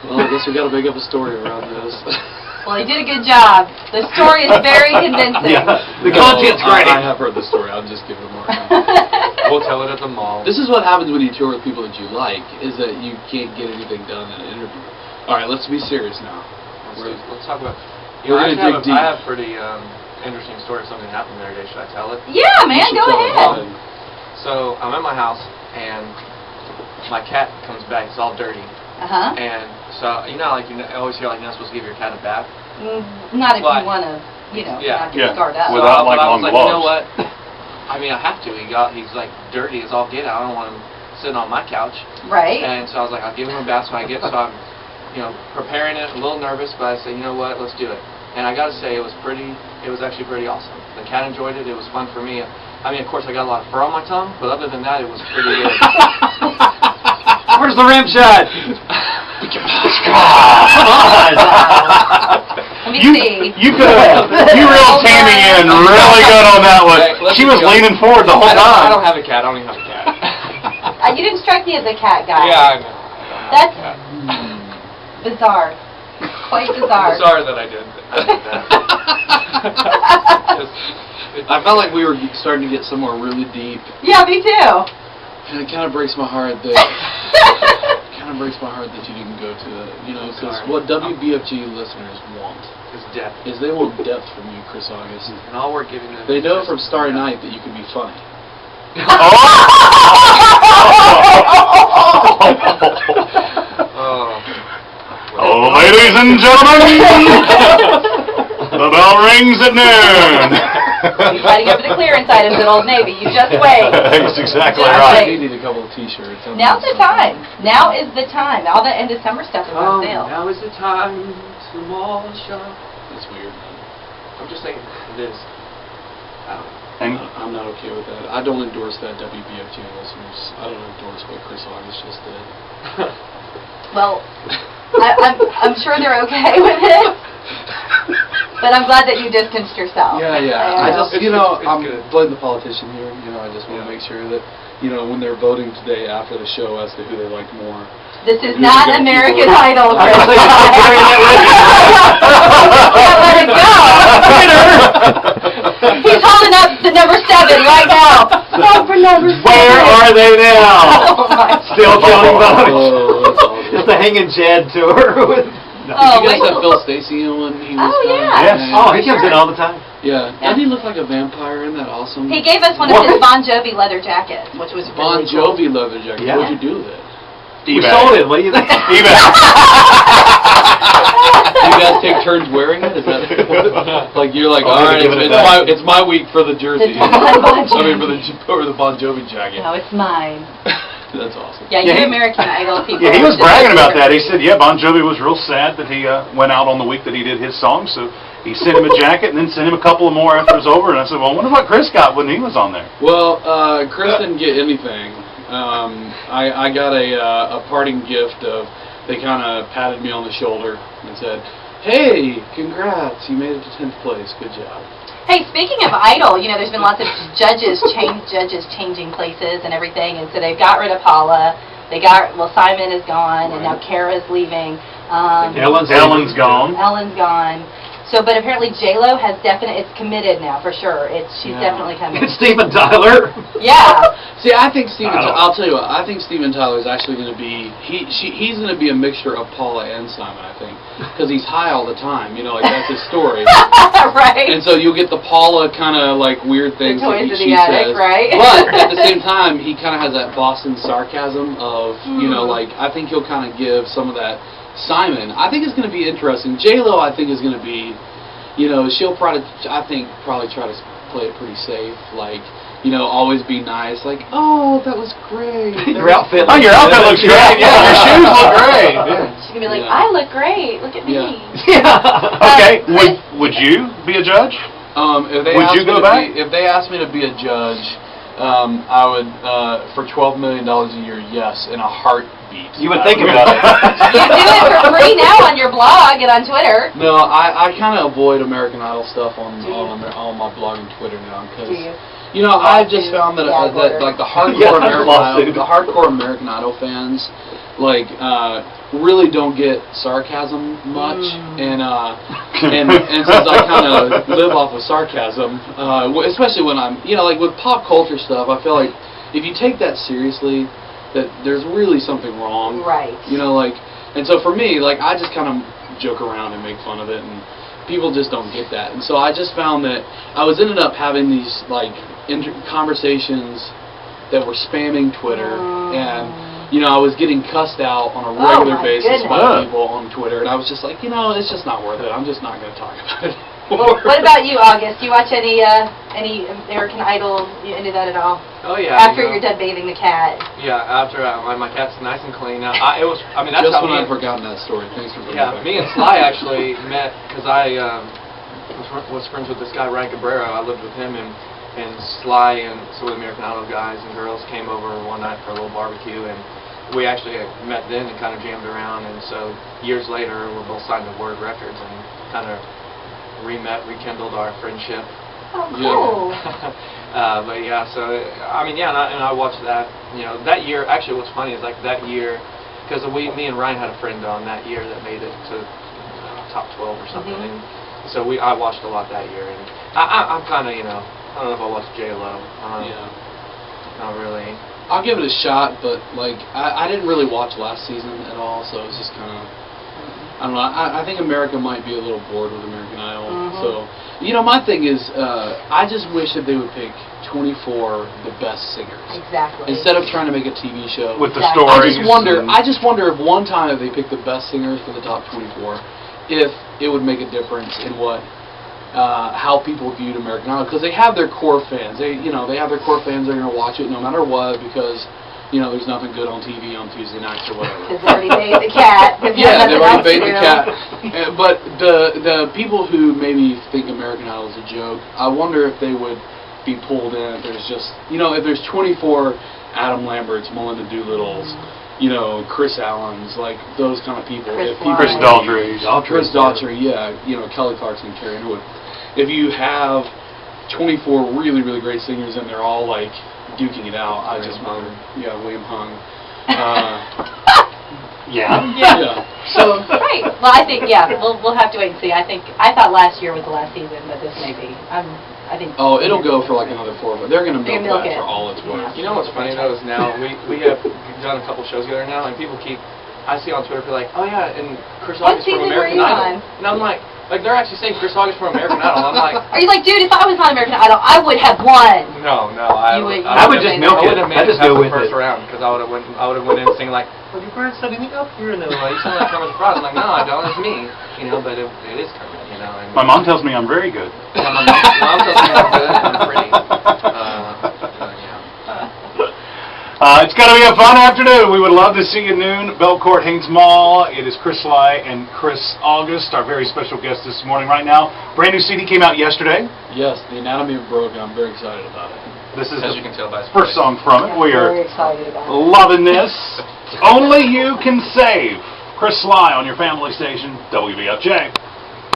Well, I guess we got to make up a story around this. Well, he did a good job. The story is very convincing. Yeah, the content's great. I have heard the story. I'll just give it a more. We'll tell it at the mall. This is what happens when you tour with people that you like, is that you can't get anything done in an interview. All right, let's be serious now. Let's talk about... We're going to dig deep. I have a pretty interesting story of something that happened there today. Should I tell it? Yeah, man, go ahead. So, I'm at my house, and my cat comes back. It's all dirty. Uh-huh. And so, you know, like, you always hear, like, you're not supposed to give your cat a bath. Not if you want to, not get scarred up. Without, but I was like, gloves. you know what? I mean, I have to. He's, like, dirty as all get out. I don't want him sitting on my couch. Right. And so I was like, I'll give him a bath so I'm, preparing it, a little nervous, but I said, you know what, let's do it. And I got to say, it was actually pretty awesome. The cat enjoyed it. It was fun for me. I mean, of course, I got a lot of fur on my tongue, but other than that, it was pretty good. Where's the rim shot? Let me see. You reeled Tammy in really good on that one. She was leaning forward the whole time. I don't have a cat. I don't even have a cat. You didn't strike me as a cat guy. Yeah, I know. That's bizarre. Quite bizarre. Bizarre that I did that. I felt like we were starting to get somewhere really deep. Yeah, me too. And it kind of breaks my heart that you didn't go to it. Because what WBFJ listeners want is depth. They want depth from you, Chris August. And all we're giving them. They know from Starry Night that you can be funny. Oh, ladies and gentlemen, the bell rings at noon. He's fighting over the clearance items at Old Navy. You just wait. That's exactly Just right. You need a couple of T-shirts. Now's the time. Now is the time. All the end of summer stuff is on sale. Now is the time to the mall shop. That's weird, man. I'm just saying, it is. I'm not okay with that. I don't endorse that, WBFJ listeners. I don't endorse what Chris August just did. Well, I'm sure they're okay with it. But I'm glad that you distanced yourself. Yeah. I just, it's I'm good. playing the politician here. I just want to make sure that, when they're voting today after the show as to who they like more. This is not American Idol, Chris. Let it go. He's holding up the number 7 right now. Vote for number 7. Where are they now? Oh my Still counting votes. Oh, that's awesome. It's the Hanging Chad tour. Did you guys have Phil Stacey in when he was yeah. Yes. Oh, he comes in all the time. Yeah. Doesn't he look like a vampire? Isn't that awesome? He gave us one of his Bon Jovi leather jackets, which was Bon really cool. Jovi leather jacket. Yeah. What'd you do with it? We sold it. What do you think? eBay. Do you guys take turns wearing it? Is that like you're like, all right, it's my week for the jersey. It's my Bon Jovi. for the Bon Jovi jacket. No, it's mine. That's awesome. Yeah, you American Idol people. Yeah, he was bragging about that. He said, Bon Jovi was real sad that he went out on the week that he did his song, so he sent him a jacket and then sent him a couple of more after it was over. And I said, well, I wonder what Chris got when he was on there. Well, Chris didn't get anything. I got a parting gift of, they kind of patted me on the shoulder and said, hey, congrats, you made it to 10th place, good job. Hey, speaking of Idol, there's been lots of judges changing places and everything, and so they've got rid of Paula. Simon is gone, and now Kara's leaving. Ellen's gone. Ellen's gone. So, but apparently J-Lo has it's committed now for sure. She's definitely coming. It's Steven Tyler. Yeah. See, I think I'll tell you what. I think Steven Tyler is actually going to be. He's going to be a mixture of Paula and Simon. I think because he's high all the time. That's his story. Right. And so you'll get the Paula kind of like weird things the toys that of the attic, says. right? But at the same time, he kind of has that Boston sarcasm of like I think he'll kind of give some of that. Simon, I think it's going to be interesting. J-Lo, I think, is going to be, she'll probably try to play it pretty safe, like, always be nice, like, oh, that was great. Your outfit looks great. Yeah, your shoes look great. Yeah. She's going to be like, I look great. Look at me. Yeah. Okay. Would you be a judge? If they asked me to be a judge, I would, for $12 million a year, yes, in a heartbeat. You would think about it. You do it for free now on your blog and on Twitter. No, I kind of avoid American Idol stuff on my blog and Twitter now because I've just found that like the hardcore American Idol fans, like really don't get sarcasm much, and since I kind of live off of sarcasm, especially when I'm, like with pop culture stuff, I feel like if you take that seriously, that there's really something wrong. Right. And so for me, like, I just kind of joke around and make fun of it, and people just don't get that. And so I just found that I was ended up having these like conversations that were spamming Twitter, and I was getting cussed out on a regular basis by people on Twitter, and I was just like, it's just not worth it. I'm just not going to talk about it. Well, what about you, August? Do you watch any American Idol? You into that at all? Oh yeah. After you're done bathing the cat. Yeah, after my cat's nice and clean. That's just how when I'd forgotten that story. Thanks for bringing it back. Me and Sligh actually met because I was friends with this guy Ryan Cabrera. I lived with him, and Sligh and some of the American Idol guys and girls came over one night for a little barbecue, and we actually met then and kind of jammed around. And so years later, we're both signed to Word Records and kind of rekindled our friendship. Oh, cool. But yeah, so and I watched that. That year. Actually, what's funny is like that year, because me and Ryan had a friend on that year that made it to top 12 or something, and so I watched a lot that year, and I'm kind of I don't know if I watched J-Lo. Not really. I'll give it a shot, but like I didn't really watch last season at all, so it was just kind of. I don't know. I think America might be a little bored with American Idol. So, my thing is, I just wish that they would pick 24 the best singers. Exactly. Instead of trying to make a TV show with the stories. I just wonder if one time if they picked the best singers for the top 24, if it would make a difference in how people viewed American Idol, because they have their core fans. They have their core fans that are going to watch it no matter what, because. There's nothing good on TV on Tuesday nights or whatever. Because they already bathed the cat. Yeah, they've already bathed the cat. But the people who maybe think American Idol is a joke, I wonder if they would be pulled in if there's just, if there's 24 Adam Lamberts, Melinda Doolittles, Chris Allens, like those kind of people. Chris Daughtry. Chris Daughtry, yeah. Kelly Clarkson, Carrie Underwood. If you have 24 really, really great singers and they're all like duking it out, I just wonder. Yeah, William Hung. Yeah. So right. Well, I think we'll have to wait and see. I thought last year was the last season, but this may be. I think. Oh, it'll go for like another 4, but they're gonna milk that for all it's worth. You know what's funny though is now we have done a couple shows together now, and people I see on Twitter people like, oh yeah, and Chris August from American Idol, and I'm like they're actually saying Chris August from American Idol. I'm like, are you like, dude? If I was on American Idol, I would have won. No, I would just milk it. I just go with first round because I would have went in singing like, well, your parents set me up here, and they're like, you sound like Kermit the Frog. I'm like, no, I don't. It's me, but it is Kermit, And my mom tells me I'm very good. Yeah, my mom tells me I'm good and I'm pretty. It's going to be a fun afternoon. We would love to see you noon, Belcourt Haynes Mall. It is Chris Sligh and Chris August, our very special guest this morning. Right now, brand new CD came out yesterday. Yes, The Anatomy of Broken. I'm very excited about it. This is as you can tell by first song from it. We are very excited about it. Loving this. Only You Can Save. Chris Sligh on your family station, WBFJ.